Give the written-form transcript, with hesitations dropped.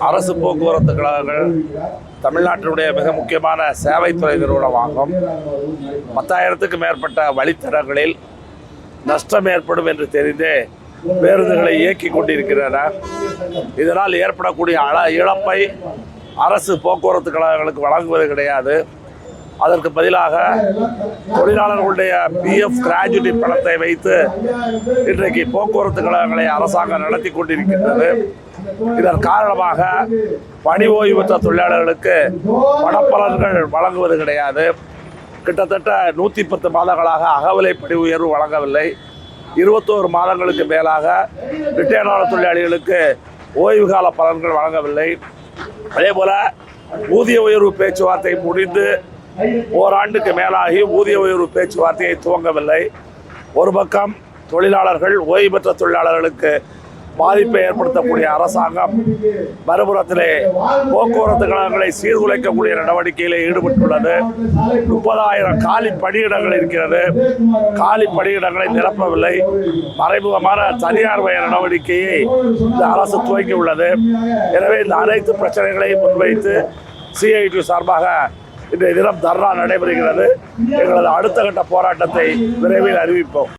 அரசு போக்குவரத்து கழகங்கள் தமிழ்நாட்டினுடைய மிக முக்கியமான சேவைத்துறை நிறுவனமாகும். 10,000க்கும் மேற்பட்ட வழித்தடங்களில் நஷ்டம் ஏற்படும் என்று தெரிந்தே பேருந்துகளை இயக்கி கொண்டிருக்கின்றன. இதனால் ஏற்படக்கூடிய இழப்பை அரசு போக்குவரத்து கழகங்களுக்கு வழங்குவது கிடையாது. அதற்கு பதிலாக தொழிலாளர்களுடைய பிஎஃப் கிராஜுவிட்டி பணத்தை வைத்து இன்றைக்கு போக்குவரத்து கழகங்களை அரசாங்கம் நடத்தி கொண்டிருக்கின்றது. இதன் காரணமாக பணி ஓய்வு பெற்ற தொழிலாளர்களுக்கு பணப்பலன்கள் வழங்குவது கிடையாது. கிட்டத்தட்ட 110 மாதங்களாக அகவிலை பணி உயர்வு வழங்கவில்லை. 21 மாதங்களுக்கு மேலாக ரிட்டையர்டான தொழிலாளிகளுக்கு ஓய்வு கால பலன்கள் வழங்கவில்லை. அதே போல ஊதிய உயர்வு பேச்சுவார்த்தை முடிந்து ஓராண்டுக்கு மேலாகி ஊதிய உயர்வு பேச்சுவார்த்தையை துவங்கவில்லை. ஒரு பக்கம் தொழிலாளர்கள் ஓய்வு பெற்ற தொழிலாளர்களுக்கு பாதிப்பை ஏற்படுத்தக்கூடிய அரசாங்கம் மறுபுறத்திலே போக்குவரத்து கழகங்களை சீர்குலைக்கக்கூடிய நடவடிக்கையிலே ஈடுபட்டுள்ளது. 30,000 காலி பணியிடங்கள் இருக்கிறது. காலி பணியிடங்களை நிரப்பவில்லை. மறைமுகமான தனியார் மய நடவடிக்கையை இந்த அரசு துவங்கியுள்ளது. எனவே இந்த அனைத்து பிரச்சனைகளையும் முன்வைத்து சிஐடி சார்பாக இன்றைய தினம் தர்ணா நடைபெறுகிறது. எங்களது அடுத்த கட்ட போராட்டத்தை விரைவில் அறிவிப்போம்.